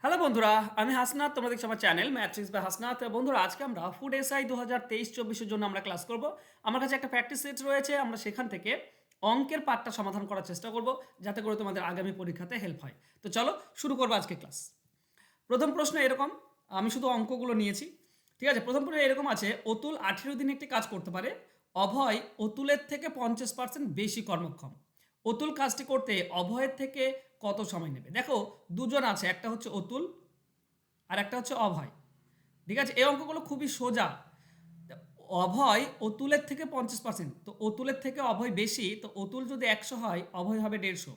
Hello বন্ধুরা, আমি হাসনাত। তোমরা দেখছো আমার চ্যানেল ম্যাথ্রিক্স বাই হাসনাত। বন্ধুরা, আজকে আমরা ফুড এসআই 2023-24 জন্য আমরা ক্লাস করব। আমার কাছে একটা প্র্যাকটিস সেট রয়েছে, আমরা সেখান থেকে অঙ্কের পার্টটা সমাধান করার চেষ্টা করব, যাতে করে তোমাদের আগামী পরীক্ষাতে হেল্প হয়। তো চলো শুরু করবো আজকে ক্লাস। প্রথম প্রশ্ন এরকম, আমি শুধু অঙ্কগুলো নিয়েছি। ঠিক আছে, প্রথম প্রশ্ন এরকম আছে, অতুল 18 দিন একটি কাজ করতে পারে, অভয় অতুলের থেকে 50% বেশি কর্মক্ষম। অতুল কাজটি করতে অভয়ের থেকে কত সময় নেবে? দেখো, দুজন আছে, একটা হচ্ছে অতুল আর একটা হচ্ছে অভয়। ঠিক আছে, এই অঙ্কগুলো খুবই সোজা। অভয় অতুলের থেকে 50%, তো অতুলের থেকে অভয় বেশি, তো অতুল যদি 100 হয়, অভয় হবে 150।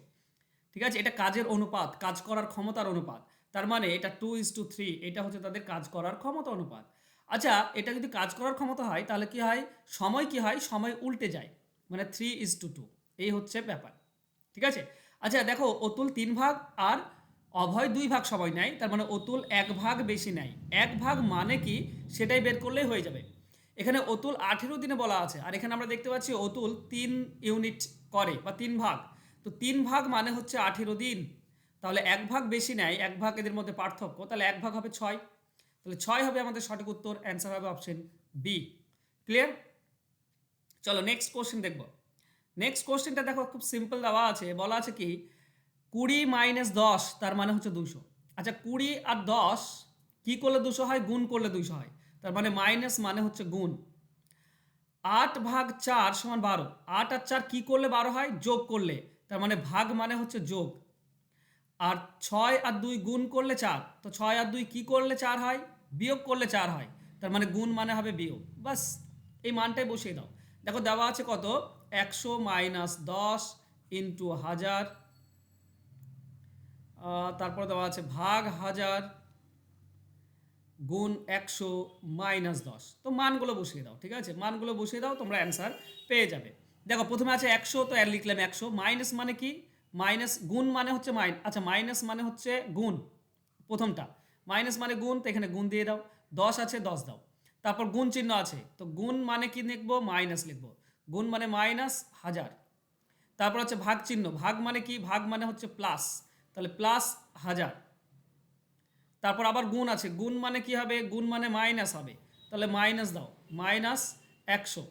ঠিক আছে, এটা কাজের অনুপাত, কাজ করার ক্ষমতার অনুপাত। তার মানে এটা 2:3, এটা হচ্ছে তাদের কাজ করার ক্ষমতা অনুপাত। আচ্ছা, এটা যদি কাজ করার ক্ষমতা হয়, তাহলে কি হয়, সময় কি হয়, সময় উল্টে যায়, মানে 3:2। এই হচ্ছে ব্যাপার। ঠিক আছে। আচ্ছা দেখো, অতুল 3 ভাগ আর অভয় 2 ভাগ সময় নেয়, তার মানে অতুল 1 ভাগ বেশি নেয়। 1 ভাগ মানে কি, সেটাই বের করলেই হয়ে যাবে। এখানে অতুল 18 দিনে বলা আছে, আর এখানে আমরা দেখতে পাচ্ছি অতুল 3 ইউনিট করে বা 3 ভাগ। তো 3 ভাগ মানে হচ্ছে 18 দিন। তাহলে 1 ভাগ বেশি নেয়, 1 ভাগ এদের মধ্যে পার্থক্য, তাহলে 1 ভাগ হবে 6। তাহলে 6 হবে আমাদের সঠিক উত্তর, অ্যান্সার হবে অপশন বি। ক্লিয়ার? চলো নেক্সট কোশ্চেন দেখবো। নেক্সট কোশ্চেনটা দেখো, খুব সিম্পল দেওয়া আছে, বলা আছে কি 20 - 10 তার মানে হচ্ছে 200। আচ্ছা, 20 আর 10 কি করলে 200 হয়, গুণ করলে 200 হয়। তার মানে মাইনাস মানে হচ্ছে গুণ। 8/4 = 12। 8 আর 4 কি করলে 12 হয়, যোগ করলে। তার মানে ভাগ মানে হচ্ছে যোগ। আর 6 আর 2 গুণ করলে 4, তো 6 আর 2 কি করলে 4 হয়, বিয়োগ করলে 4 হয়। তার মানে গুণ মানে হবে বিয়োগ। বাস, এই মানটাই বসিয়ে দাও। দেখো দেওয়া আছে কত, 100 - 10 × 1000, তারপর দেওয়া আছে ভাগ 1000 গুণ 100 - 10। তো মানগুলো বসিয়ে দাও। ঠিক আছে, মানগুলো বসিয়ে দাও, তোমরা অ্যান্সার পেয়ে যাবে। দেখো প্রথমে আছে 100, তো এর লিখলাম 100। মাইনাস মানে কি, মাইনাস গুণ মানে হচ্ছে আচ্ছা মাইনাস মানে হচ্ছে গুণ, প্রথমটা মাইনাস মানে গুণ, তো এখানে গুণ দিয়ে দাও। 10 আছে, 10 দাও। তারপর গুণ চিহ্ন আছে, তো গুণ মানে কি লিখবো, মাইনাস লিখবো। গুণ মানে মাইনাস 1000। তারপর হচ্ছে ভাগ চিহ্ন, ভাগ মানে কি, ভাগ মানে হচ্ছে প্লাস, তাহলে প্লাস 1000। তারপর আবার গুণ আছে, গুণ মানে কি হবে, গুণ মানে মাইনাস হবে, তাহলে মাইনাস দাও, মাইনাস 100।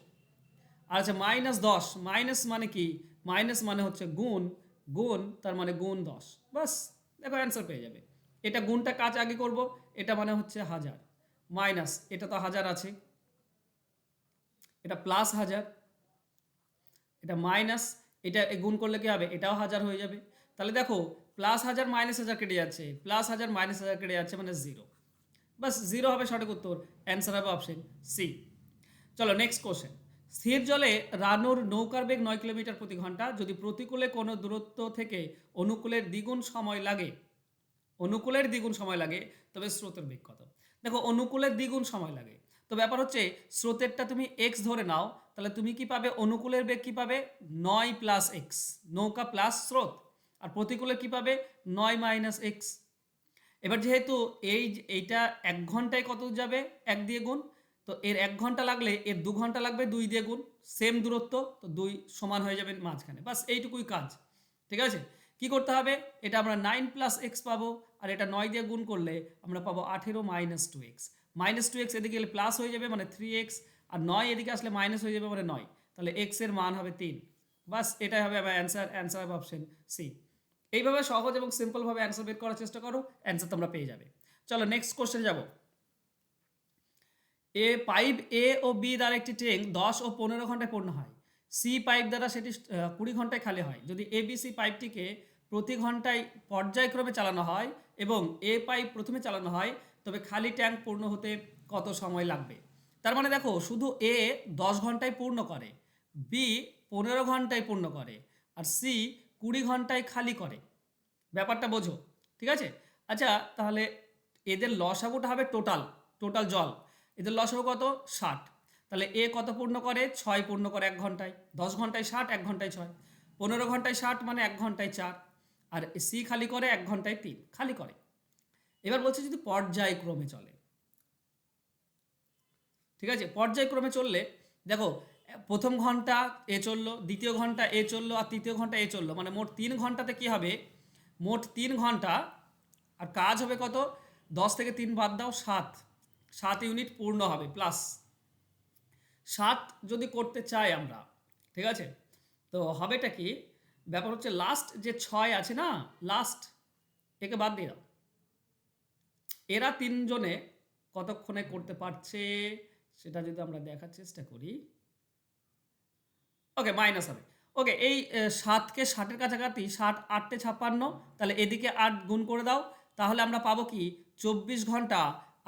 আর আচ্ছা -10, মাইনাস মানে কি, মাইনাস মানে হচ্ছে গুণ, গুণ তার মানে গুণ 10। বাস, দেখো অ্যান্সার পেয়ে যাবে। এটা গুণটা কাজ আগে করব, এটা মানে হচ্ছে 1000, মাইনাস এটা তো 1000 আছে, এটা প্লাস 1000, এটা মাইনাস, এটা গুণ করলে কি হবে, এটাও 1000 হয়ে যাবে। তাহলে দেখো, +1000 -1000 কেটে যাচ্ছে, +1000 -1000 কেটে যাচ্ছে, মানে 0। বাস, 0 হবে সঠিক উত্তর, অ্যান্সার হবে অপশন সি। চলো নেক্সট কোশ্চেন। স্থির জলে রানুর নৌকার বেগ 9 কিলোমিটার প্রতি ঘন্টা। যদি প্রতিকূলে কোনো দূরত্ব থেকে অনুকূলের দ্বিগুণ সময় লাগে, অনুকূলের দ্বিগুণ সময় লাগে, তবে স্রোতের বেগ কত? দেখো, অনুকূলের দ্বিগুণ সময় লাগে, তো ব্যাপার হচ্ছে স্রোতেরটা তুমি এক্স ধরে নাও, তাহলে তুমি কি পাবে, অনুকূলের বেগ কি পাবে, 9 + x, নৌকা প্লাস স্রোত। আর প্রতিকূলে কি পাবে, 9 - x। এবার যেহেতু এইটা 1 ঘন্টায় কত যাবে, 1 দিয়ে গুণ, তো এর 1 ঘন্টা লাগলে এর 2 ঘন্টা লাগবে 2 দিয়ে গুণ, সেম দূরত্ব, তো 2 সমান হয়ে যাবে মাঝখানে। বাস এইটুকুই কাজ। ঠিক আছে, কি করতে হবে, এটা আমরা 9 + x পাবো, আর এটা 9 দিয়ে গুণ করলে আমরা পাবো 18 - 2x। -2x এদিকে গেলে প্লাস হয়ে যাবে, মানে 3x। আর 9 এদিকে আসলে মাইনাস হয়ে যাবে, মানে 9। তাহলে x এর মান হবে 3। বাস, এটাই হবে আমার অ্যান্সার, অ্যান্সার হবে অপশন সি। এইভাবে সহজ এবং সিম্পলভাবে অ্যান্সার বের করার চেষ্টা করো, অ্যান্সার তোমরা পেয়ে যাবে। চলো নেক্সট কোশ্চেন যাব। পাইপ এ ও বি দ্বারা একটি ট্যাঙ্ক 10 ও 15 ঘন্টায় পূর্ণ হয়। সি পাইপ দ্বারা সেটি 20 ঘন্টায় খালি হয়। যদি এবিসি পাইপটিকে প্রতি ঘন্টায় পর্যায়ক্রমে চালানো হয় এবং এ পাইপ প্রথমে চালানো হয়, তবে খালি ট্যাঙ্ক পূর্ণ হতে কত সময় লাগবে? তার মানে দেখো, শুধু এ 10 ঘন্টায় পূর্ণ করে, বি 15 ঘন্টায় পূর্ণ করে, আর সি 20 ঘন্টায় খালি করে। ব্যাপারটা বোঝো। ঠিক আছে। আচ্ছা তাহলে এদের লসাগুটা হবে টোটাল, টোটাল জল, এদের লসাগু কত, 60। তাহলে এ কত পূর্ণ করে, 6 পূর্ণ করে 1 ঘন্টায়। 10 ঘন্টায় 60, 1 ঘন্টায় 6। 15 ঘন্টায় 60 মানে 1 ঘন্টায় 4। আর সি খালি করে 1 ঘন্টায় 3 খালি করে। এবার বলছে যদি পর্যায়ক্রমে চলে। ঠিক আছে, পর্যায়ক্রমে চললে দেখো, প্রথম ঘন্টা এ চললো, দ্বিতীয় ঘন্টা এ চললো, আর তৃতীয় ঘন্টা এ চললো, মানে মোট 3 ঘন্টাতে কি হবে, মোট 3 ঘন্টা আর কাজ হবে কত, 10 থেকে 3 বাদ দাও 7, 7 ইউনিট পূর্ণ হবে প্লাস 7 যদি করতে চাই আমরা, ঠিক আছে, তো হবেটা কি, ব্যাপার হচ্ছে লাস্ট যে 6 আছে না, লাস্ট একে বাদ দিয়ে দাও। এরা তিনজনে কতক্ষণে করতে পারছে সেটা যদি আমরা দেখার চেষ্টা করি, ওকে মাইনাস হবে। ওকে, এই 7কে 60-এর কাছাকাছি, 7 8 56, তাহলে এদিকে 8 গুণ করে দাও, তাহলে আমরা পাবো কি 24 ঘন্টা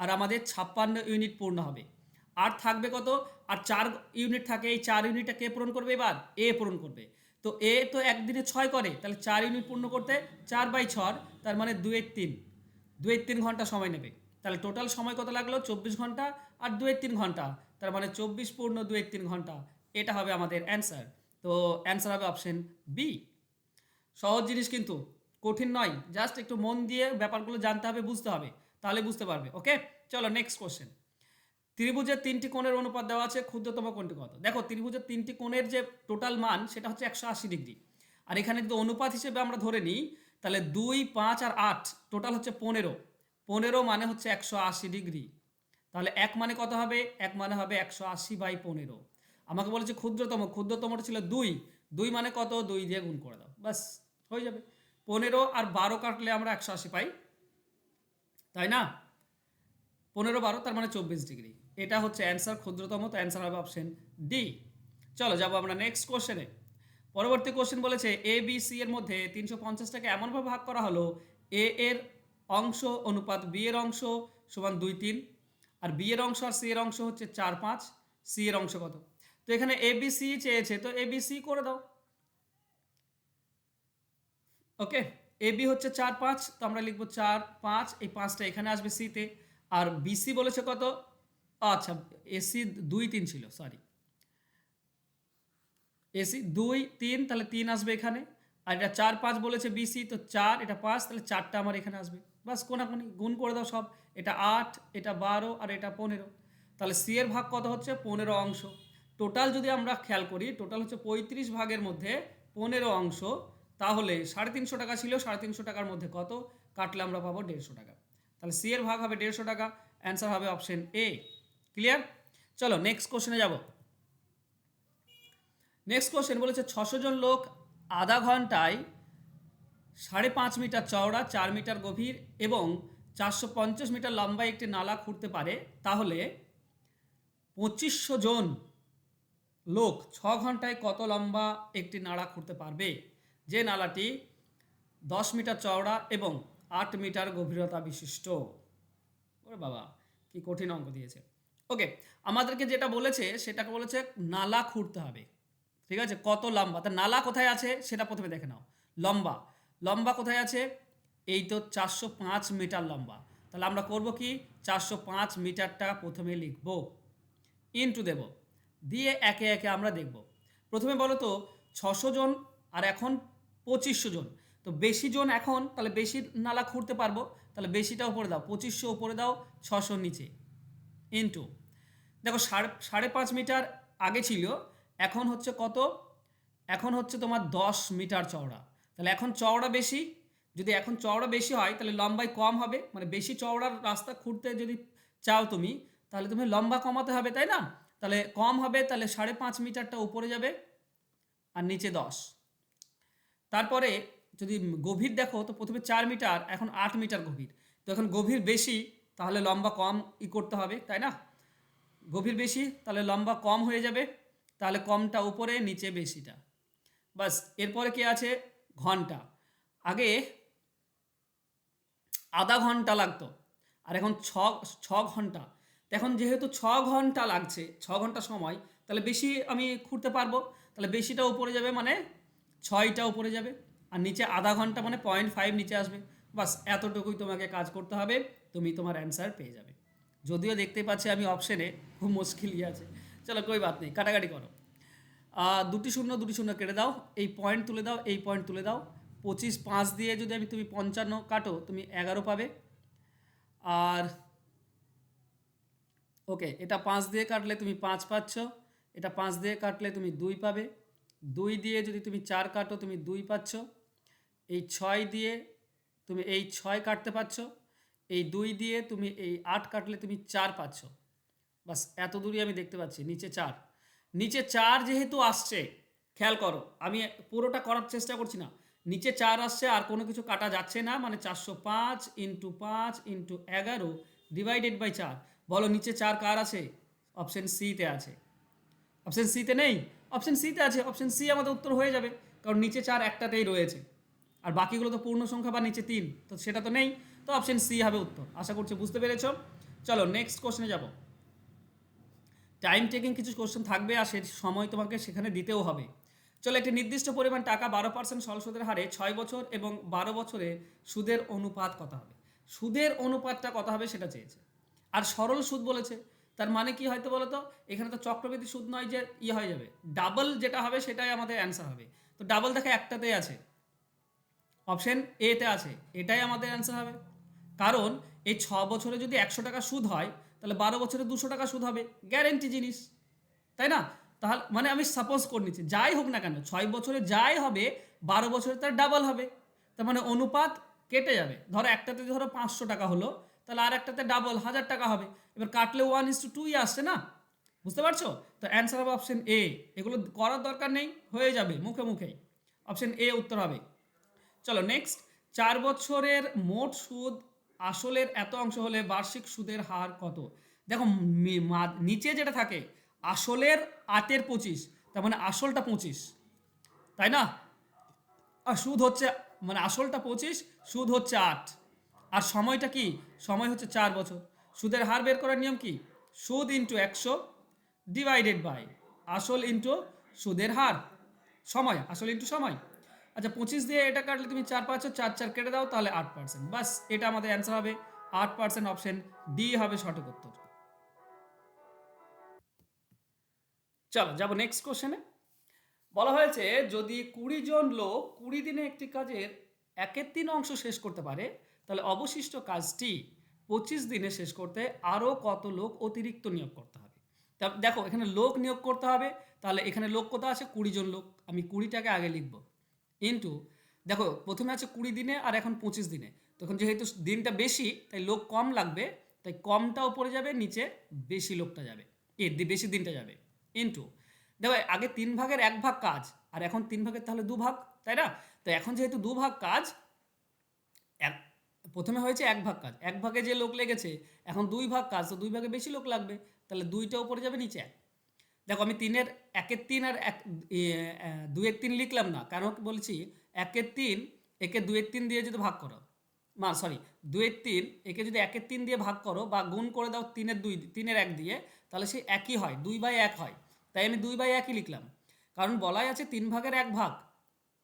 আর আমাদের 56 ইউনিট পূর্ণ হবে। আর থাকবে কত, আর 4 ইউনিট থাকে, এই 4 ইউনিটটা কে পূরণ করবে, এবার এ পূরণ করবে। তো এ তো একদিনে 6 করে, তাহলে 4 ইউনিট পূর্ণ করতে 4/6, তার মানে 2/3 ঘন্টা সময় নেবে। তাহলে টোটাল সময় কত লাগলো, 24 ঘন্টা আর 2/3 ঘন্টা, তার মানে 24 পূর্ণ 2/3 ঘন্টা, এটা হবে আমাদের অ্যান্সার। তো অ্যান্সার হবে অপশন বি। সহজ জিনিস কিন্তু, কঠিন নয়, জাস্ট একটু মন দিয়ে ব্যাপারগুলো জানতে হবে, বুঝতে হবে, তাহলে বুঝতে পারবে। ওকে, চলো নেক্সট কোশ্চেন। ত্রিভুজের 3টি কোণের অনুপাত দেওয়া আছে, ক্ষুদ্রতম কোণটি কত? দেখো ত্রিভুজের 3টি কোণের যে টোটাল মান সেটা হচ্ছে 180 ডিগ্রি, আর এখানে যদি অনুপাত হিসেবে আমরা ধরে নিই, তাহলে 2, 5 আর 8 টোটাল হচ্ছে 15, 15 মানে হচ্ছে 180 ডিগ্রি। তাহলে এক মানে কত হবে, এক মানে হবে 180/15। আমাকে বলেছে ক্ষুদ্রতম, ক্ষুদ্রতমটা ছিল 2, 2 মানে কত, 2 দিয়ে গুণ করে দাও, বাস হয়ে যাবে। 15 আর 12 কাটলে আমরা 180 পাই, তাই না, 15 12 তার মানে 24 ডিগ্রি, এটা হচ্ছে অ্যান্সার ক্ষুদ্রতম, তো অ্যান্সার হবে অপশন ডি। চলো যাবো আমরা নেক্সট কোশ্চেনে। পরবর্তী কোশ্চেন বলেছে এ বি সি এর মধ্যে 350টাকে এমনভাবে ভাগ করা হলো, এ এর অংশ অনুপাত বি এর অংশ সমান 2 3, আর বি এর অংশ আর সি এর অংশ হচ্ছে 4 5, সি এর অংশ কত? তো এখানে এ বি সি চেয়েছে, তো এ বি সি করে দাও। ওকে, এ বি হচ্ছে 4 5, তো আমরা লিখবো 4 5, এই 5টা এখানে আসবে সিতে। আর বিসি বলেছে কত, আচ্ছা এসি 2 3 ছিল, সরি, এসি 2 3, তাহলে 3 আসবে এখানে। আর এটা 4 5 বলেছে বিসি, তো 4 এটা 5, তাহলে 4টা আমার এখানে আসবে, বাস কোনাকুনি গুণ করে দাও সব, এটা 8 এটা 12 আর এটা 15, তাহলে সি এর ভাগ কত হচ্ছে 15 অংশ। টোটাল যদি আমরা খেয়াল করি, টোটাল হচ্ছে 35 ভাগের মধ্যে 15 অংশ, তাহলে 350 টাকা ছিল, 350 টাকার মধ্যে কত কাটলে আমরা পাবো 150 টাকা, তাহলে সি এর ভাগ হবে 150 টাকা, অ্যান্সার হবে অপশন এ। ক্লিয়ার? চলো নেক্সট কোশ্চেনে যাব। নেক্সট কোশ্চেন বলেছে 600 জন লোক আধা ঘন্টায় 5.5 মিটার চওড়া, 4 মিটার গভীর এবং 450 মিটার লম্বা একটি নালা খুঁড়তে পারে, তাহলে 2500 জন লোক 6 ঘন্টায় কত লম্বা একটি নালা খুঁড়তে পারবে, যে নালাটি 10 মিটার চওড়া এবং 8 মিটার গভীরতা বিশিষ্ট? ওরে বাবা, কি কঠিন অঙ্ক দিয়েছে। ওকে, আমাদেরকে যেটা বলেছে সেটাকে বলেছে নালা খুঁড়তে হবে, ঠিক আছে, কত লম্বা, তা নালা কোথায় আছে সেটা প্রথমে দেখে নাও। লম্বা, লম্বা কোথায় আছে, এই তো 405 মিটার লম্বা, তাহলে আমরা করব কি 405 মিটারটা প্রথমে লিখব, ইনটু দেব, দিয়ে একে একে আমরা দেখব। প্রথমে বলো তো 600 জন আর এখন 2500 জন, তো বেশি জন এখন, তাহলে বেশি নালা খুঁড়তে পারবো, তাহলে বেশিটা উপরে দাও, 2500 উপরে দাও, 600 নিচে, ইনটু দেখো 5.5 মিটার আগে ছিল, এখন হচ্ছে কত, এখন হচ্ছে তোমার 10 মিটার চওড়া, তাহলে এখন চওড়া বেশি, যদি এখন চওড়া বেশি হয় তাহলে লম্বায় কম হবে, মানে বেশি চওড়ার রাস্তা খুঁড়তে যদি চাও তুমি, তাহলে তুমি লম্বা কমাতে হবে, তাই না, তাহলে কম হবে, তাহলে 5.5 মিটারটা উপরে যাবে আর নিচে 10। তারপরে যদি গভীর দেখো, তো প্রথমে 4 মিটার, এখন 8 মিটার গভীর, তো এখন গভীর বেশি, তাহলে লম্বা কম করতে হবে, তাই না, গভীর বেশি তাহলে লম্বা কম হয়ে যাবে, তাহলে কমটা উপরে নিচে বেশিটা, বাস। এরপরে কি আছে, ঘন্টা, আগে আধা ঘন্টা লাগতো, আর এখন ছ ঘন্টা, তো এখন যেহেতু 6 ঘন্টা লাগছে, 6 ঘন্টা সময়, তাহলে বেশি আমি খুঁড়তে পারবো, তাহলে বেশিটা উপরে যাবে, মানে 6টা উপরে যাবে, আর নিচে আধা ঘন্টা মানে 0.5 নিচে আসবে, বাস এতটুকুই তোমাকে কাজ করতে হবে, তুমি তোমার অ্যান্সার পেয়ে যাবে। যদিও দেখতে পাচ্ছি আমি অপশনে খুব মুশকিলই আছে, চলো কই বাত নেই, কাটাকাটি করো, 2টি শূন্য 2টি শূন্য কেটে দাও, এই পয়েন্ট তুলে দাও, এই পয়েন্ট তুলে দাও, 25 5 দিয়ে যদি আমি তুমি 55 কাটো, তুমি 11 পাবে। আর ওকে, এটা 5 দিয়ে কাটলে তুমি 5 পাচ্ছ, এটা 5 দিয়ে কাটলে তুমি 2 পাবে, 2 দিয়ে যদি তুমি 4 কাটো তুমি 2 পাচ্ছ, এই 6 দিয়ে তুমি এই 6 কাটতে পারছো, এই 2 দিয়ে তুমি এই 8 কাটলে তুমি 4 পাচ্ছ। বাস এত দূরই আমি দেখতে পাচ্ছি, নিচে 4। নিচে 4 যেহেতু আসছে, খেয়াল করো আমি পুরোটা করার চেষ্টা করছি না, নিচে 4 আসছে আর কোনো কিছু কাটা যাচ্ছে না, মানে 405 ইন্টু 5 ইন্টু 11 ডিভাইডেড বাই 4। বলো নিচে 4 কার আছে? অপশন সিতে আছে। অপশন সিতে নেই? অপশন সিতে আছে, অপশন সি আমাদের উত্তর হয়ে যাবে, কারণ নিচে 4 একটাতেই রয়েছে, আর বাকিগুলো তো পূর্ণ সংখ্যা বা নিচে 3, তো সেটা তো নেই, তো অপশন সি হবে উত্তর। আশা করছি বুঝতে পেরেছ। চলো নেক্সট কোশ্চেনে যাব। টাইম টেকিং কিছু কোশ্চেন থাকবে আর সে সময় তোমাকে সেখানে দিতেও হবে। চলো, একটি নির্দিষ্ট পরিমাণ টাকা 12% সরল সুদের হারে 6 বছর এবং 12 বছরে সুদের অনুপাত কত হবে? সুদের অনুপাতটা কত হবে সেটা চেয়েছে, আর সরল সুদ বলেছে, তার মানে কি হয়তো বলো তো, এখানে তো চক্রবৃদ্ধি সুদ নয় যে হয়ে যাবে, ডাবল যেটা হবে সেটাই আমাদের অ্যান্সার হবে। তো ডাবল দেখে একটাতেই আছে, অপশন এতে আছে, এটাই আমাদের অ্যান্সার হবে। কারণ এই 6 বছরে যদি 100 টাকা সুদ হয়, তাহলে 12 বছরে 200 টাকা সুদ হবে, গ্যারেন্টি জিনিস, তাই না? তাহলে মানে আমি সাপোজ করে নিচ্ছি, যাই হোক না কেন 6 বছরে যাই হবে 12 বছরে তার ডাবল হবে, তার মানে অনুপাত কেটে যাবে। ধরো একটাতে ধরো 500 টাকা হলো, তাহলে আর একটাতে ডাবল 1000 টাকা হবে, এবার কাটলে 1:2ই আসছে না, বুঝতে পারছো? তো অ্যান্সার হবে অপশন এ। এগুলো করার দরকার নেই, হয়ে যাবে মুখে মুখেই, অপশন এ উত্তর হবে। চলো নেক্সট, 4 বছরের মোট সুদ আসলের এত অংশ হলে বার্ষিক সুদের হার কত? দেখো নিচে যেটা থাকে আসলের 8-25, তার মানে আসলটা 25, তাই না? আর সুদ হচ্ছে, মানে আসলটা 25, সুদ হচ্ছে 8, আর সময়টা কি? সময় হচ্ছে 4 বছর। সুদের হার বের করার নিয়ম কি? সুদ ইন্টু 100 ডিভাইডেড বাই আসল ইন্টু সুদের হার, সময়, আসল ইন্টু সময়। আচ্ছা 25 দিয়ে এটা কাটলে তুমি 4 পাচ্ছ, 4 কেটে দাও, তাহলে 8%। বাস এটা আমাদের অ্যান্সার হবে 8%, অপশন ডি হবে সঠিক উত্তর। চলো যাবো নেক্সট কোশ্চেনে। বলা হয়েছে যদি 20 জন লোক 20 দিনে একটি কাজের 1/3 অংশ শেষ করতে পারে, তাহলে অবশিষ্ট কাজটি 25 দিনে শেষ করতে আরও কত লোক অতিরিক্ত নিয়োগ করতে হবে? তা দেখো এখানে লোক নিয়োগ করতে হবে, তাহলে এখানে লোক কত আছে? 20 জন লোক, আমি 20টাকে আগে লিখব, ইন্টু, দেখো প্রথমে আছে 20 দিনে আর এখন 25 দিনে, তখন যেহেতু দিনটা বেশি তাই লোক কম লাগবে, তাই কমটা উপরে যাবে, নিচে বেশি লোকটা যাবে, বেশি দিনটা যাবে, ইন্টু, দেখো আগে 3/1 কাজ আর এখন 3 ভাগের তাহলে 2 ভাগ, তাই না? তো এখন যেহেতু 2 ভাগ কাজ, এক প্রথমে হয়েছে 1 ভাগ কাজ, 1 ভাগে যে লোক লেগেছে, এখন 2 ভাগ কাজ, তো 2 ভাগে বেশি লোক লাগবে, তাহলে 2টা উপরে যাবে, নিচে 1। দেখো আমি 1/3 আর 2/3 লিখলাম না, কারণ বলছি 1/3 একে 2/3 দিয়ে যদি ভাগ করো, সরি 2/3 একে যদি 1/3 দিয়ে ভাগ করো বা গুণ করে দাও 3/1 দিয়ে, তাহলে সে একই হয়, 2/1 হয়, তাই আমি 2/1ই লিখলাম। কারণ বলাই আছে 3/1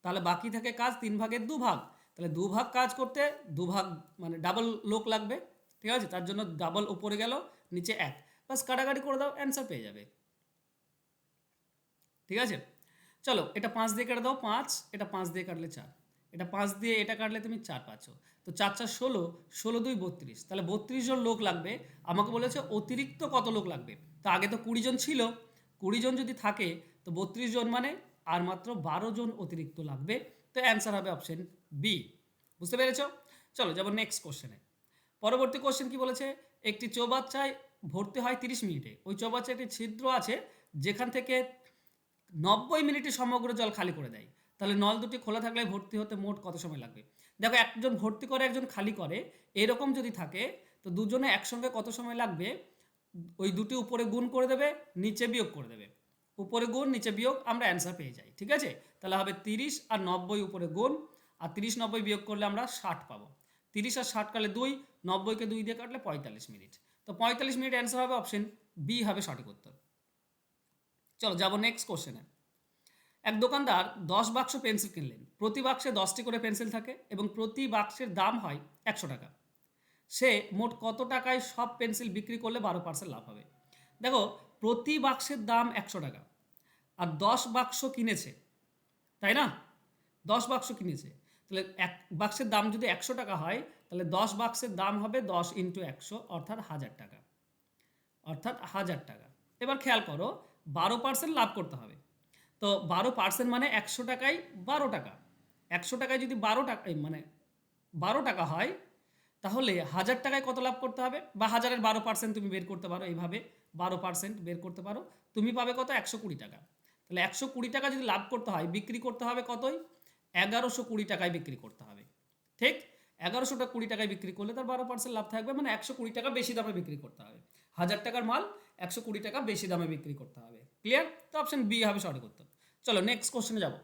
তাহলে বাকি থাকে কাজ 3/2, তাহলে 2 ভাগ কাজ করতে 2 ভাগ মানে ডাবল লোক লাগবে, ঠিক আছে? তার জন্য ডাবল উপরে গেল, নিচে 1, বাস কাটাকাটি করে দাও, অ্যান্সার পেয়ে যাবে, ঠিক আছে? চলো এটা 5 দিয়ে কেটে দাও 5, এটা 5 দিয়ে কাটলে 4, এটা 5 দিয়ে এটা কাটলে তুমি 4 পাচ্ছ, তো 4 4 16, 16 2 32, তাহলে 32 জন লোক লাগবে। আমাকে বলেছে অতিরিক্ত কত লোক লাগবে, তো আগে তো 20 জন ছিল, 20 জন যদি থাকে তো 32 জন মানে আর মাত্র 12 জন অতিরিক্ত লাগবে, তো অ্যান্সার হবে অপশন বি। বুঝতে পেরেছ? চলো যাবো নেক্সট কোশ্চেনে। পরবর্তী কোশ্চেন কি বলেছে, একটি চৌবাচ্চায় ভর্তি হয় 30 মিনিটে, ওই চৌবাচ্চায় একটি ছিদ্র আছে যেখান থেকে 90 মিনিটে সমগ্র জল খালি করে দেয়, তাহলে নল দুটি খোলা থাকলে ভর্তি হতে মোট কত সময় লাগবে? দেখো একজন ভর্তি করে একজন খালি করে, এরকম যদি থাকে তো দুজনে একসঙ্গে কত সময় লাগবে, ওই দুটি উপরে গুণ করে দেবে, নিচে বিয়োগ করে দেবে, উপরে গুণ নিচে বিয়োগ, আমরা অ্যান্সার পেয়ে যাই, ঠিক আছে? তাহলে হবে 30 আর 90 উপরে গুণ, আর 30 90 বিয়োগ করলে আমরা 60 পাবো, 30 আর 60 কাটলে 2, 90কে 2 দিয়ে কাটলে 45 মিনিট, তো 45 মিনিট অ্যান্সার হবে, অপশন বি হবে সঠিক উত্তর। চলো যাবো নেক্সট কোশ্চেনে। এক দোকানদার 10 বাক্স পেন্সিল কিনলেন, প্রতি বাক্সে 10টি করে পেন্সিল থাকে এবং প্রতি বাক্সের দাম হয় 100 টাকা। সে মোট কত টাকায় সব পেন্সিল বিক্রি করলে 12% লাভ হবে? দেখো প্রতি বাক্সের দাম 100 টাকা, আর 10 বাক্স কিনেছে, তাই না? 10 বাক্স কিনেছে, তাহলে এক বাক্সের দাম যদি 100 টাকা হয়, তাহলে 10 বাক্সের দাম হবে 10 × 100, অর্থাৎ 1000 টাকা, অর্থাৎ 1000 টাকা। এবার খেয়াল করো 12% লাভ করতে হবে, তো 12% মানে 100 টাকায় 12 টাকা, 100 টাকায় যদি 12 টাকা মানে 12 টাকা হয়, তাহলে 1000 টাকায় কত লাভ করতে হবে, বা 1000-এর 12% তুমি বের করতে পারো, এইভাবে 12% বের করতে পারো, তুমি পাবে কত, 120 টাকা। তাহলে 120 টাকা যদি লাভ করতে হয়, বিক্রি করতে হবে কতই, 1120 টাকায় বিক্রি করতে হবে। ঠিক, 1120 টাকায় বিক্রি করলে তার 12% লাভ থাকবে, মানে 120 টাকা বেশি দামে বিক্রি করতে হবে। 1000 টাকার মাল 120 টাকা বেশি দামে বিক্রি করতে হবে। ক্লিয়ার? তো অপশন বি হবে সঠিক উত্তর। চলো নেক্সট কোশ্চেনে যাব।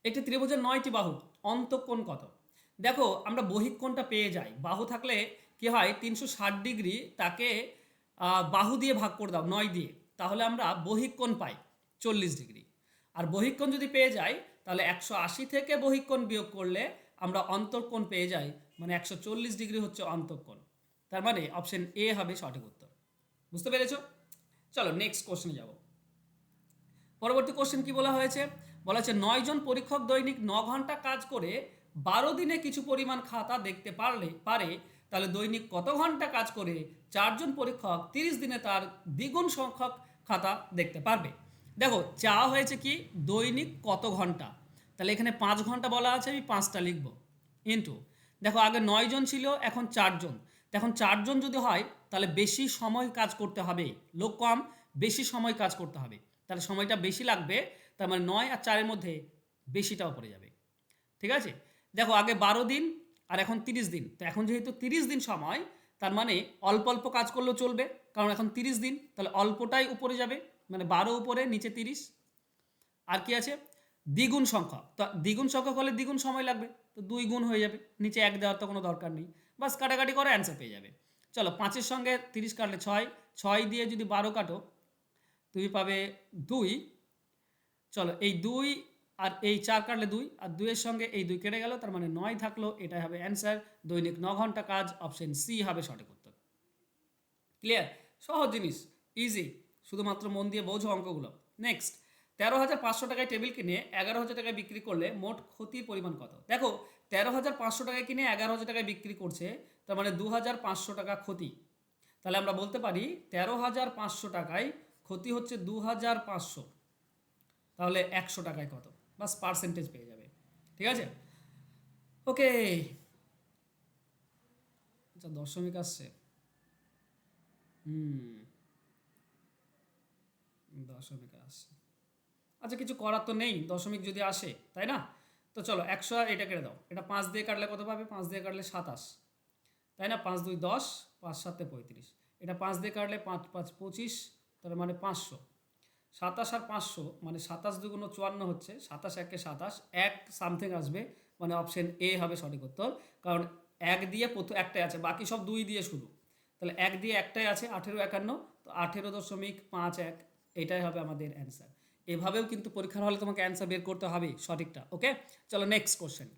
একটি ত্রিভুজের 9টি বাহু, অন্তঃকোণ কত? দেখো আমরা বহিঃকোণটা পেয়ে যাই, বাহু থাকলে কি হয়, 360 ডিগ্রি তাকে বাহু দিয়ে ভাগ করে দাও 9 দিয়ে, তাহলে আমরা বহিঃকোণ পাই 40 ডিগ্রি। আর বহিঃকোণ যদি পেয়ে যাই, তাহলে 180 থেকে বহিঃকোণ বিয়োগ করলে আমরা অন্তঃকোণ পেয়ে যাই, মানে 140 ডিগ্রি হচ্ছে অন্তঃকোণ। তার মানে অপশন এ হবে সঠিক উত্তর। বুঝতে পেরেছো? চলো নেক্সট কোশ্চেনে যাব। পরবর্তী কোশ্চেন কি বলা হয়েছে, বলা হচ্ছে 9 জন পরীক্ষক দৈনিক 9 ঘন্টা কাজ করে 12 দিনে কিছু পরিমাণ খাতা দেখতে পারে, তাহলে দৈনিক কত ঘন্টা কাজ করে 4 জন পরীক্ষক 30 দিনে তার দ্বিগুণ সংখ্যক খাতা দেখতে পারবে? দেখো চাওয়া হয়েছে কি, দৈনিক কত ঘন্টা, তাহলে এখানে 5 ঘন্টা বলা আছে, আমি 5টা লিখব, ইন্টু, দেখো আগে 9 জন ছিল, এখন 4 জন, এখন 4 জন যদি হয় তাহলে বেশি সময় কাজ করতে হবে, লোক কম বেশি সময় কাজ করতে হবে, তাহলে সময়টা বেশি লাগবে, তার মানে 9 আর 4-এর মধ্যে বেশিটাও পড়ে যাবে। ঠিক আছে, দেখো আগে 12 দিন আর এখন 30 দিন, তো এখন যেহেতু 30 দিন সময়, তার মানে অল্প অল্প কাজ করলেও চলবে, কারণ এখন 30 দিন, তাহলে অল্পটাই উপরে যাবে, মানে 12 উপরে নিচে 30। আর কি আছে, দ্বিগুণ সংখ্যক, তো দ্বিগুণ সংখ্যক হলে দ্বিগুণ সময় লাগবে, তো 2 গুণ হয়ে যাবে, নিচে 1 দেওয়ার তো কোনো দরকার নেই, বাস কাটাকাটি করে অ্যান্সার পেয়ে যাবে। চলো 5-এর সঙ্গে 30 কাটলে 6, 6 দিয়ে যদি 12 কাটো তুমি পাবে 2। চলো এই 2 আর এই 4 কাটলে 2, আর 2-এর সঙ্গে এই 2 কেটে গেল, তার মানে 9 থাকলো, এটাই হবে অ্যান্সার, দৈনিক 9 ঘন্টা কাজ, অপশন সি হবে সঠিক উত্তর। ক্লিয়ার? সহজ জিনিস, ইজি, শুধুমাত্র মন দিয়ে বোঝো অঙ্কগুলো। নেক্সট, 13,500 টাকায় টেবিল কিনে 11,000 টাকায় বিক্রি করলে মোট ক্ষতির পরিমাণ কত? দেখো 13,500 টাকায় কিনে 11,000 টাকায় বিক্রি করছে, তার মানে 2,500 টাকা ক্ষতি। তাহলে আমরা বলতে পারি 13,500 টাকায় ক্ষতি হচ্ছে 2,500, তাহলে 100 টাকায় কত, বাস পার্সেন্টেজ পেয়ে যাবে। ঠিক আছে, ওকে। আচ্ছা দশমিক আসছে, দশমিক আসছে, আচ্ছা কিছু করার তো নেই, দশমিক যদি আসে, তাই না? তো চলো 100 আর এটা কেটে দাও, এটা 5 দিয়ে কাটলে কত পাবে, 5 দিয়ে কাটলে 27, তাই না? 5 2 10, 5 7 35, এটা 5 দিয়ে কাটলে 5 5 25, তার মানে 500, 27 আর 500 মানে 27 দুগুণ 54 হচ্ছে, 27 একে 27, এক সামথিং আসবে, মানে অপশন এ হবে সঠিক উত্তর, কারণ 1 দিয়ে প্রথম একটাই আছে, বাকি সব 2 দিয়ে শুরু, তাহলে 1 দিয়ে একটাই আছে, 1851, তো 18.51 এটাই হবে আমাদের অ্যান্সার। এভাবেও কিন্তু পরীক্ষার হলে তোমাকে অ্যান্সার বের করতে হবে সঠিকটা। ওকে, চলো নেক্সট কোশ্চেন।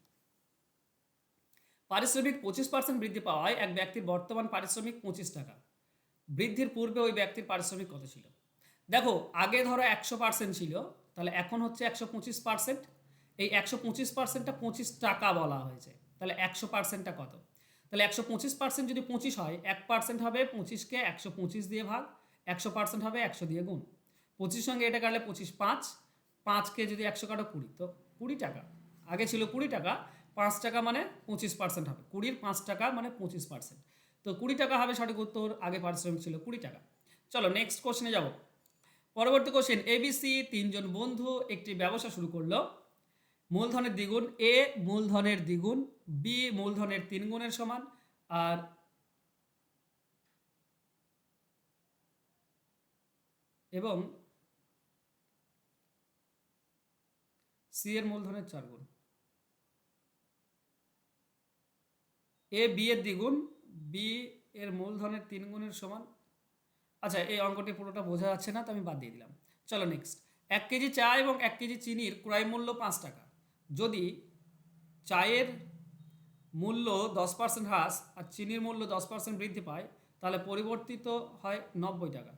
পারিশ্রমিক 25% বৃদ্ধি পাওয়ায় এক ব্যক্তির বর্তমান পারিশ্রমিক 25 টাকা, বৃদ্ধির পূর্বে ওই ব্যক্তির পারিশ্রমিক কত ছিল? দেখো আগে ধরো 100% ছিল, তাহলে এখন হচ্ছে 125%, এই 125%টা 25 টাকা বলা হয়েছে, তাহলে 100%টা কত? তাহলে 125% যদি 25 হয়, 1% হবে 25কে 125 দিয়ে ভাগ, 100% হবে 100 দিয়ে গুণ, 25 সঙ্গে এটা কাটলে 25 5, 5কে যদি 100 কাটো 20, তো 20 টাকা, আগে ছিল 20 টাকা, 5 টাকা মানে 25% হবে, 20-র 5 টাকা মানে 25%, তো 20 টাকা হবে সঠিক উত্তর, আগে পারিশ্রমিক ছিল 20 টাকা। চলো নেক্সট কোশ্চেনে যাব। পরবর্তী কোশ্চেন, এবিসি 3জন বন্ধু একটি ব্যবসা শুরু করলো, মূলধনের দ্বিগুণ, এ মূলধনের দ্বিগুণ, বি মূলধনের 3 গুণের সমান, আর এবং সি এর মূলধনের 4 গুণ, এ বি এর দ্বিগুণ, বি এর মূলধনের 3 গুণের সমান। আচ্ছা এই অঙ্কটি পুরোটা বোঝা যাচ্ছে না, তো আমি বাদ দিয়ে দিলাম। চলো নেক্সট, 1 কেজি চা এবং 1 কেজি চিনির ক্রয় মূল্য 5 টাকা, যদি চায়ের মূল্য 10% হ্রাস আর চিনির মূল্য 10% বৃদ্ধি পায়, তাহলে পরিবর্তিত হয় 90 টাকা।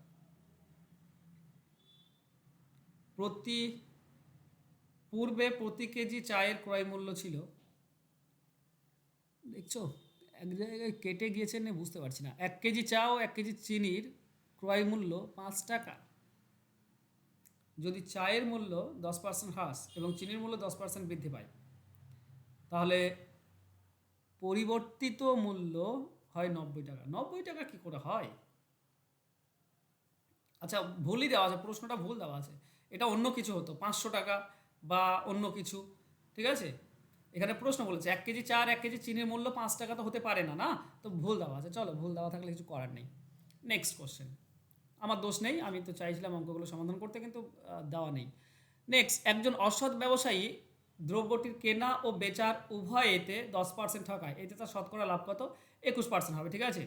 পূর্বে প্রতি কেজি চায়ের ক্রয় মূল্য ছিল, দেখছো এক জায়গায় কেটে গিয়েছে না, বুঝতে পারছি না। 1 কেজি চা ও 1 কেজি চিনির ক্রয় মূল্য 5 টাকা, যদি চায়ের মূল্য 10% হ্রাস এবং চিনির মূল্য 10% বৃদ্ধি পায়, তাহলে পরিবর্তিত মূল্য হয় 90 টাকা। 90 টাকা কি করে হয়? আচ্ছা, ভুলই দেওয়া আছে, প্রশ্নটা ভুল দেওয়া আছে। এটা অন্য কিছু হতো, 500 টাকা বা অন্য কিছু। ঠিক আছে, এখানে প্রশ্ন বলেছে 1 কেজি চাল 1 কেজি চিনির মূল্য 5 টাকা, তো হতে পারে না, না? তো ভুল দেওয়া আছে। চলো, ভুল দেওয়া থাকলে কিছু করার নেই। Next question. আমার দোষ নেই, আমি তো চাইছিলাম অঙ্কগুলো সমাধান করতে, কিন্তু দেওয়া নেই। নেক্সট, একজন অসৎ ব্যবসায়ী দ্রব্যটির কেনা ও বেচার উভয়েতে 10% ঠকায়, এতে তার শতকরা লাভ কত? 21% হবে। ঠিক আছে,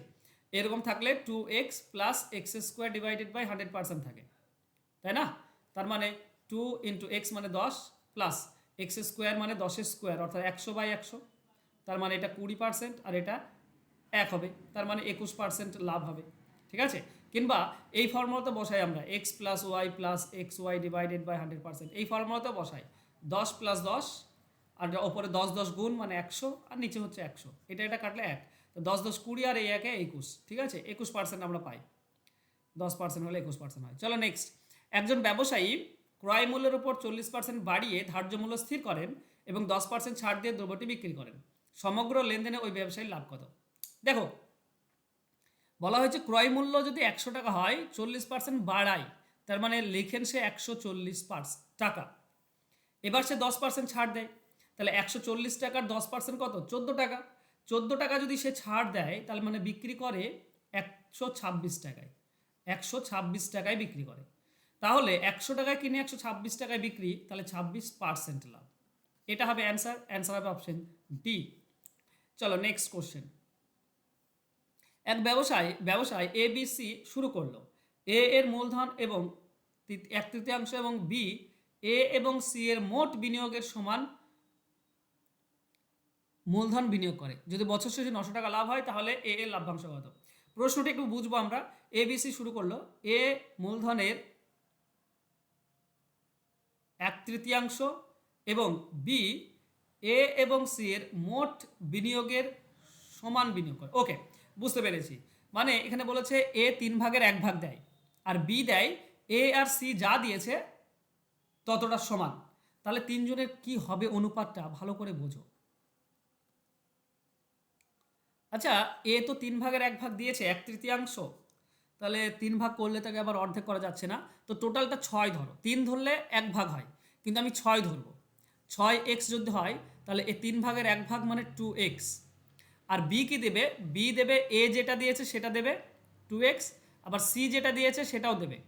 এরকম থাকলে 2x plus x square divided by 100% থাকে, তাই না? তার মানে 2 ইন্টু এক্স মানে 10 প্লাস এক্স স্কোয়ার মানে 10 স্কোয়ার, অর্থাৎ 100/100। তার মানে এটা 20% আর এটা 1 হবে, তার মানে 21% লাভ হবে। ঠিক আছে, কিংবা এই ফর্মুলাতে বসাই আমরা x plus y plus x y divided by 100%, এই ফর্মুলাতে বসাই 10 প্লাস 10 আর ওপরে 10 10 গুণ মানে 100 আর নিচে হচ্ছে 100, এটা কাটলে 1, তো 10 10 20 আর এই 1 21। ঠিক আছে, 21% আমরা পাই, 10% হলে 21% হয়। চলো নেক্সট, একজন ব্যবসায়ী ক্রয় মূল্যের উপর 40% বাড়িয়ে ধার্য মূল্য স্থির করেন এবং 10% ছাড় দিয়ে দ্রব্যটি বিক্রি করেন। সমগ্র লেনদেনে ওই ব্যবসায়ীর লাভ কত? দেখো, বলা হয়েছে ক্রয় মূল্য যদি 100 টাকা হয়, 40% বাড়ায়, তার মানে লিখেন সে 140 টাকা। এবার সে 10% ছাড় দেয়, তাহলে 140 টাকার 10% কত? 14 টাকা। 14 টাকা যদি সে ছাড় দেয়, তাহলে মানে বিক্রি করে 126 টাকায়। 126 টাকায় বিক্রি করে। তাহলে 100 টাকায় কিনে 126 টাকায় বিক্রি, তাহলে 26% লাভ। এটা হবে অ্যান্সার। অ্যান্সার হবে অপশন ডি। চলো নেক্সট কোশ্চেন। এক ব্যবসায় এ বি সি শুরু করলো। এ এর মূলধন এবং 1/3 এবং বি এ এবং সি এর মোট বিনিয়োগের সমান মূলধন বিনিয়োগ করে। যদি বছর শেষে 900 টাকা লাভ হয়, তাহলে এ এর লাভ্যাংশ কত? প্রশ্নটা একটু বুঝবো আমরা। এ বি সি শুরু করলো, এ মূলধনের 1/3 এবং বি এ এবং সি এর মোট বিনিয়োগের সমান বিনিয়োগ করে। ওকে, বুঝতে পেরেছি। মানে এখানে বলেছে এ 3/1 দেয় আর বি দেয় এ আর সি যা দিয়েছে ততটা সমান। তাহলে তিনজনের কি হবে অনুপাতটা ভালো করে বোঝো। আচ্ছা, এ তো 3/1 দিয়েছে, 1/3, তাহলে 3 ভাগ করলে তাকে আবার অর্ধেক করা যাচ্ছে না, তো টোটালটা 6 ধরো। 3 ধরলে 1 ভাগ হয়, কিন্তু আমি 6 ধরবো। 6x যদি হয়, তাহলে এ 3/1 মানে 2x। আর বি কি দেবে? বি দেবে এ যেটা দিয়েছে সেটা দেবে 2x, আবার সি যেটা দিয়েছে সেটাও দেবে।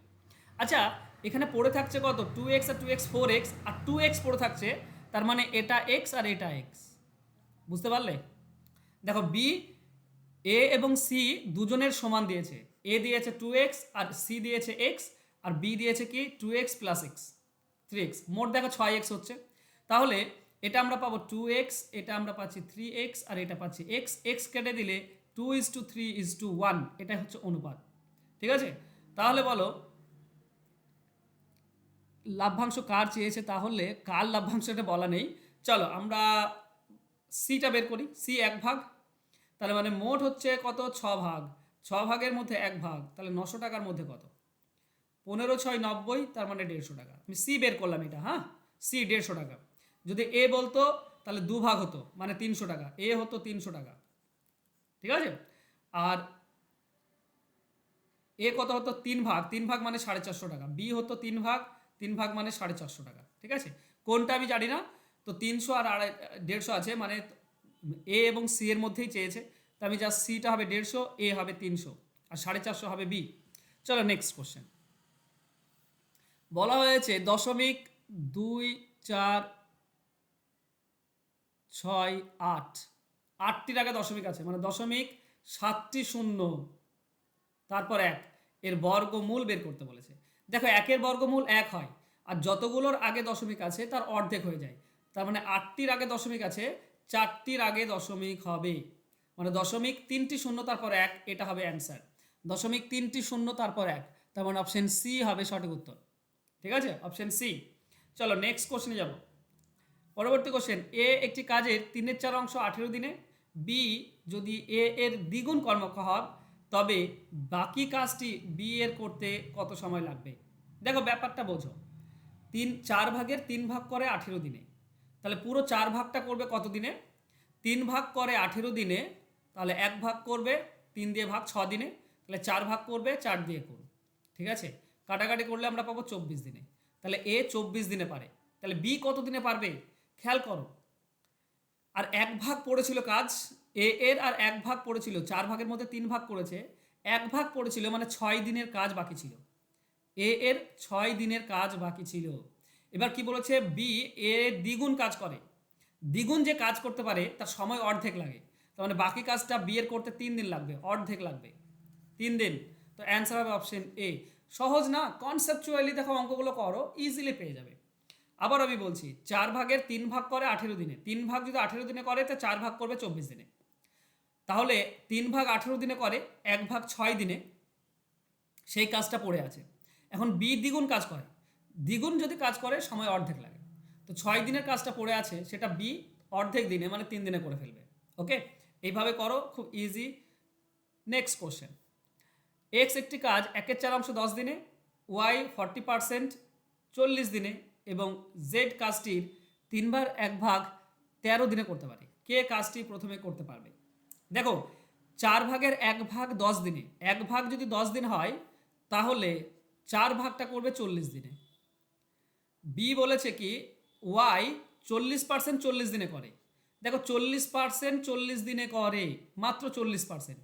আচ্ছা, এখানে পড়ে থাকছে কত? 2x আর 2x 4x, আর 2x পড়ে থাকছে, তার মানে এটা x আর এটা x। বুঝতে পারলে? দেখো, বি এ এবং সি দুজনের সমান দিয়েছে। এ দিয়েছে 2x আর সি দিয়েছে x, আর বি দিয়েছে কি 2x প্লাস x 3x। মোট দেখো 6x হচ্ছে। তাহলে এটা আমরা পাবো 2x, এটা আমরা পাচ্ছি 3x, আর এটা পাচ্ছি x। x কেটে দিলে 2:3:1, এটা হচ্ছে অনুপাত। ঠিক আছে, তাহলে বলো লাভ্যাংশ কার চেয়েছে? তাহলে কার লাভ্যাংশ এটা বলা নেই। চলো আমরা সিটা বের করি। সি 1 ভাগ, তাহলে মানে মোট হচ্ছে কত? 6 ভাগ। 6 ভাগের মধ্যে 1 ভাগ, তাহলে 900 টাকার মধ্যে কত? 15×6 = 90, তার মানে 150 টাকা। আমি সি বের করলাম এটা, হ্যাঁ, সি 150 টাকা। যদি এ বলতো তাহলে 2 ভাগ হতো, মানে 300 টাকা। এ হতো 300 টাকা। ঠিক আছে, আর এ কত হতো? 3 ভাগ। 3 ভাগ মানে 450 টাকা। বি হতো 3 ভাগ। 3 ভাগ মানে 450 টাকা। ঠিক আছে, কোনটা আমি জানি না। তো 300 আর 150 আছে, মানে এ এবং সি এর মধ্যেই চেয়েছে। তো আমি জাস্ট সিটা হবে 150, এ হবে 300, আর 450 হবে বি। চলো নেক্সট কোশ্চেন। বলা হয়েছে 0.24688, 8টির আগে দশমিক আছে, মানে 0.7টি শূন্য, তারপর 1, এর বর্গমূল বের করতে বলেছে। দেখো, 1-এর বর্গমূল 1 হয়, আর যতগুলোর আগে দশমিক আছে তার অর্ধেক হয়ে যায়। তার মানে 8টির আগে দশমিক আছে, 4টির আগে দশমিক হবে, মানে 0.3টি শূন্য তারপর 1, এটা হবে অ্যান্সার। 0.3টি শূন্য তারপর 1, তার মানে অপশন সি হবে সঠিক উত্তর। ঠিক আছে, অপশন সি। চলো নেক্সট কোশ্চেনে যাব। পরবর্তী কোশ্চেন, এ একটি কাজের 3/4 18 দিনে, বি যদি এ এর দ্বিগুণ কর্মক্ষম হয়, তবে বাকি কাজটি বি এর করতে কত সময় লাগবে? দেখো, ব্যাপারটা বোঝো। 4 ভাগের 3 ভাগ করে 18 দিনে, তাহলে পুরো 4 ভাগটা করবে কত দিনে? 3 ভাগ করে 18 দিনে, তাহলে 1 ভাগ করবে 3 দিয়ে ভাগ 6 দিনে, তাহলে 4 ভাগ করবে 4 দিয়ে করুন। ঠিক আছে, কাটাকাটি করলে আমরা পাবো 24 দিনে। তাহলে এ 24 দিনে পারে। তাহলে বি কত দিনে পারবে খেয়াল করো। আর 1 ভাগ পড়েছিল কাজ, এ এর আর 1 ভাগ পড়েছিল, 4 ভাগের মধ্যে 3 ভাগ করেছে, 1 ভাগ পড়েছিল, মানে 6 দিনের কাজ বাকি ছিল। এ এর 6 দিনের কাজ বাকি ছিল। এবার কি বলেছে, বি এ দ্বিগুণ কাজ করে। দ্বিগুণ যে কাজ করতে পারে তার সময় অর্ধেক লাগে, তার মানে বাকি কাজটা বি এর করতে 3 দিন লাগবে, অর্ধেক লাগবে 3 দিন। তো অ্যান্সার হবে অপশন এ। সহজ না? কনসেপচুয়ালি দেখো অঙ্কগুলো করো, ইজিলি পেয়ে যাবে। আবার আমি বলছি, 4 ভাগের 3 ভাগ করে 18 দিনে, 3 ভাগ যদি 18 দিনে করে তো 4 ভাগ করবে 24 দিনে। তাহলে 3 ভাগ 18 দিনে করে, 1 ভাগ 6 দিনে সেই কাজটা পড়ে আছে। এখন বি দ্বিগুণ কাজ করে, দ্বিগুণ যদি কাজ করে সময় অর্ধেক লাগে। তো 6 দিনের কাজটা পড়ে আছে, সেটা বি অর্ধেক দিনে মানে 3 দিনে করে ফেলবে। ওকে, এইভাবে করো, খুব ইজি। নেক্সট কোশ্চেন, এক্স একটি কাজ 1/4 10 দিনে, ওয়াই 40% 40 দিনে এবং জেড কাজটির 3/1 13 দিনে করতে পারে। কে কাজটি প্রথমে করতে পারবে? দেখো, 4 ভাগের 1 ভাগ 10 দিনে, 1 ভাগ যদি 10 দিন হয় তাহলে 4 ভাগটা করবে 40 দিনে। বি বলেছে কি ওয়াই 40% 40 দিনে করে। দেখো 40% 40 দিনে করে, মাত্র 40%।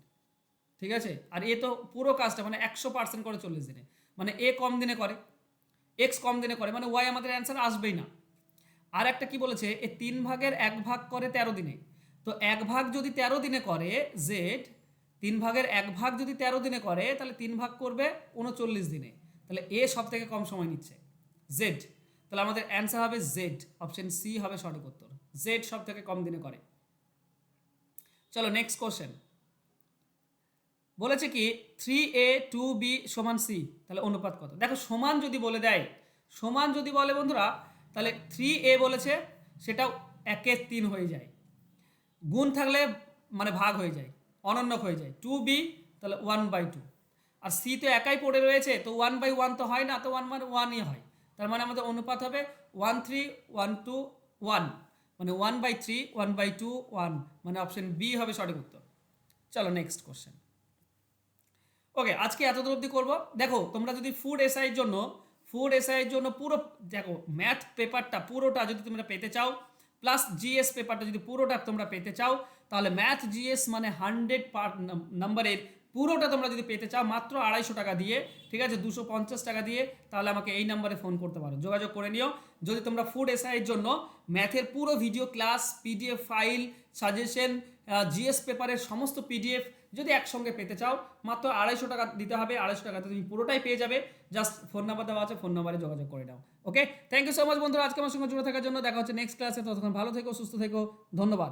ঠিক আছে, আর এ তো পুরো কাজটা মানে 100% করে 40 দিনে, মানে এ কম দিনে করে, এক্স কম দিনে করে, মানে ওয়াই আমাদের অ্যান্সার আসবেই না। আর একটা কি বলেছে, এ 3 ভাগের 1 ভাগ করে 13 দিনে। তো 1 ভাগ যদি 13 দিনে করে জেড, 3 ভাগের 1 ভাগ যদি 13 দিনে করে তাহলে 3 ভাগ করবে 39 দিনে। তাহলে এ সব থেকে কম সময় নিচ্ছে, জেড। তাহলে আমাদের অ্যান্সার হবে জেড, অপশন সি হবে সঠিক উত্তর। জেড সব থেকে কম দিনে করে। চলো নেক্সট কোশ্চেন, বলেছে কি 3a 2b সমান c, তাহলে অনুপাত কত? দেখো সমান যদি বলে দেয়, সমান যদি বলে বন্ধুরা, তাহলে 3a বলেছে সেটাও 1/3 হয়ে যায়, গুণ থাকলে মানে ভাগ হয়ে যায়, অনন্যক হয়ে যায়। 2b তাহলে 1/2, আর c তো একাই পড়ে রয়েছে, তো 1/1 তো হয় না, তো 1 মানে 1ই হয়। তার মানে আমাদের অনুপাত হবে 1/3 1/2 1, মানে 1/3 1/2 1, মানে অপশন বি হবে সঠিক উত্তর। চলো নেক্সট কোশ্চেন। ওকে, আজকে এত দূর অবধি করবো। দেখো তোমরা যদি ফুড এসআইয়ের জন্য পুরো দেখো ম্যাথ পেপারটা পুরোটা যদি তোমরা পেতে চাও, প্লাস জিএস পেপারটা যদি পুরোটা তোমরা পেতে চাও, তাহলে ম্যাথ জিএস মানে 100 নাম্বারের পুরোটা তোমরা যদি পেতে চাও মাত্র 250 টাকা দিয়ে, ঠিক আছে, 250 টাকা দিয়ে, তাহলে আমাকে এই নাম্বারে ফোন করতে পারো, যোগাযোগ করে নিও। যদি তোমরা ফুড এসআইয়ের জন্য ম্যাথের পুরো video class, PDF file, suggestion, GS পেপারের সমস্ত পিডিএফ যদি একসঙ্গে পেতে চাও, মাত্র 250 টাকা দিতে হবে। 250 টাকাতে তুমি পুরোটাই পেয়ে যাবে। জাস্ট ফোন নাম্বার দেওয়া আছে, ফোন নাম্বারে যোগাযোগ করে নাও। ওকে, থ্যাংক ইউ সো মাচ বন্ধুরা আজকে আমার সঙ্গে জুড়ে থাকার জন্য। দেখা হচ্ছে নেক্সট ক্লাসে। ততক্ষণ ভালো থেকো, সুস্থ থেকো, ধন্যবাদ।